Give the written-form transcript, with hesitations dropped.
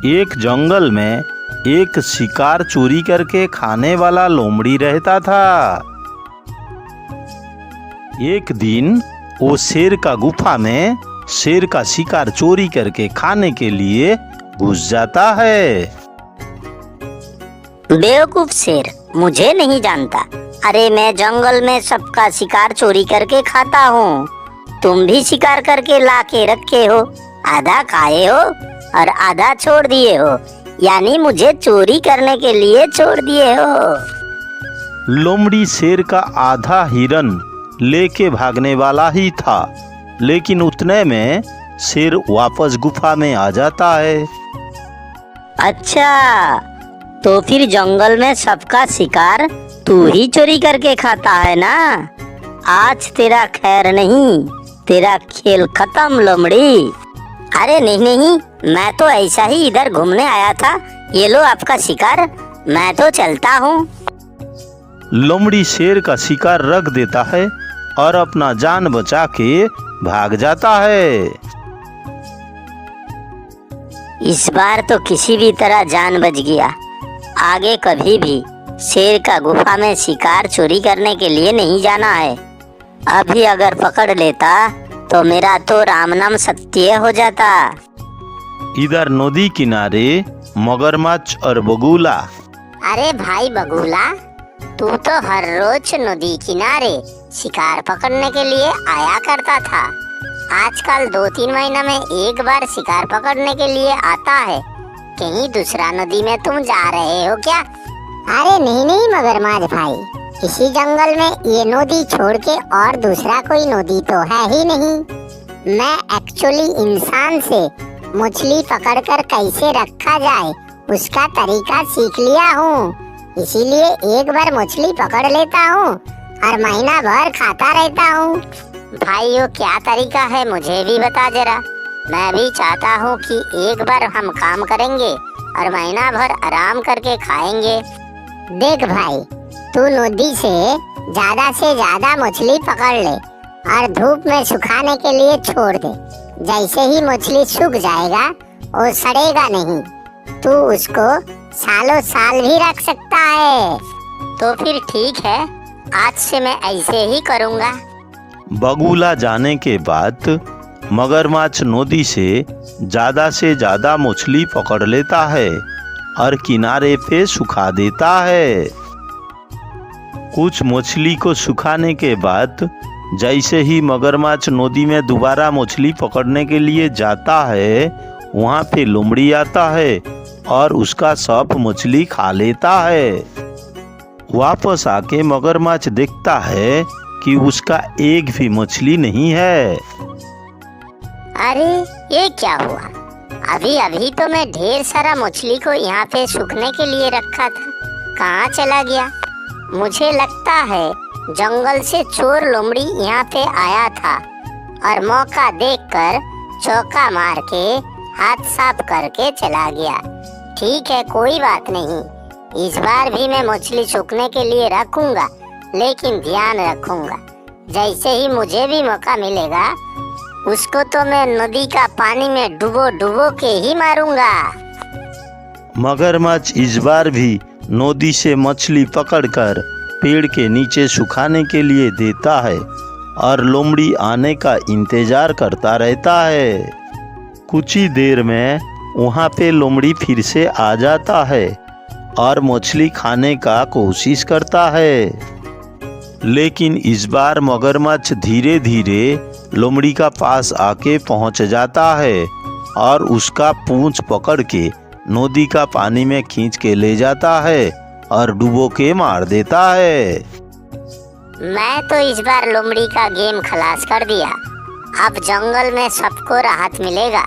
एक जंगल में एक शिकार चोरी करके खाने वाला लोमड़ी रहता था। एक दिन वो शेर का गुफा में शेर का शिकार चोरी करके खाने के लिए घुस जाता है। बेवकूफ शेर, मुझे नहीं जानता। अरे मैं जंगल में सबका शिकार चोरी करके खाता हूँ। तुम भी शिकार करके ला के रखे हो, आधा खाए हो और आधा छोड़ दिए हो, यानी मुझे चोरी करने के लिए छोड़ दिए हो। लोमड़ी शेर का आधा हिरन लेके भागने वाला ही था, लेकिन उतने में शेर वापस गुफा में आ जाता है। अच्छा, तो फिर जंगल में सबका शिकार तू ही चोरी करके खाता है ना? आज तेरा खैर नहीं, तेरा खेल खत्म लोमड़ी। अरे नहीं नहीं, मैं तो ऐसा ही इधर घूमने आया था। ये लो आपका शिकार, मैं तो चलता हूँ। लोमड़ी शेर का शिकार रख देता है और अपना जान बचा के भाग जाता है। इस बार तो किसी भी तरह जान बच गया। आगे कभी भी शेर का गुफा में शिकार चोरी करने के लिए नहीं जाना है। अभी अगर पकड़ लेता तो मेरा तो राम नाम सत्य हो जाता। इधर नदी किनारे मगरमच्छ और बगुला। अरे भाई बगुला, तू तो हर रोज नदी किनारे शिकार पकड़ने के लिए आया करता था। आजकल 2-3 महीना में एक बार शिकार पकड़ने के लिए आता है। कहीं दूसरा नदी में तुम जा रहे हो क्या? अरे नहीं नहीं मगरमच्छ भाई, इसी जंगल में ये नदी छोड़ के और दूसरा कोई नदी तो है ही नहीं। मैं एक्चुअली इंसान से मछली पकड़कर कैसे रखा जाए उसका तरीका सीख लिया हूँ। इसीलिए एक बार मछली पकड़ लेता हूँ और महीना भर खाता रहता हूँ। भाई वो क्या तरीका है मुझे भी बता जरा। मैं भी चाहता हूँ कि एक बार हम काम करेंगे और महीना भर आराम करके खाएंगे। देख भाई, तू नदी से ज्यादा मछली पकड़ ले और धूप में सुखाने के लिए छोड़ दे। जैसे ही मछली सूख जाएगा वो सड़ेगा नहीं, तू उसको सालों साल भी रख सकता है। तो फिर ठीक है, आज से मैं ऐसे ही करूँगा। बगुला जाने के बाद मगरमच्छ नदी से ज्यादा मछली पकड़ लेता है और किनारे पे सुखा देता है। कुछ मछली को सुखाने के बाद जैसे ही मगरमच्छ नदी में दोबारा मछली पकड़ने के लिए जाता है, वहाँ पे लोमड़ी आता है और उसका सब मछली खा लेता है। वापस आके मगरमच्छ देखता है कि उसका एक भी मछली नहीं है। अरे ये क्या हुआ? अभी तो मैं ढेर सारा मछली को यहाँ पे सूखने के लिए रखा था, कहाँ चला गया? मुझे लगता है जंगल से चोर लोमड़ी यहाँ पे आया था और मौका देखकर चौका मार के हाथ साफ करके चला गया। ठीक है, कोई बात नहीं, इस बार भी मैं मछली सूखने के लिए रखूंगा, लेकिन ध्यान रखूंगा जैसे ही मुझे भी मौका मिलेगा उसको तो मैं नदी का पानी में डुबो के ही मारूंगा। मगरमच्छ इस बार भी नदी से मछली पकड़कर पेड़ के नीचे सुखाने के लिए देता है और लोमड़ी आने का इंतजार करता रहता है। कुछ ही देर में वहाँ पे लोमड़ी फिर से आ जाता है और मछली खाने का कोशिश करता है, लेकिन इस बार मगरमच्छ धीरे धीरे लोमड़ी का पास आके पहुंच जाता है और उसका पूंछ पकड़ के नदी का पानी में खींच के ले जाता है और डुबो के मार देता है। मैं तो इस बार लोमड़ी का गेम खलास कर दिया। अब जंगल में सबको राहत मिलेगा।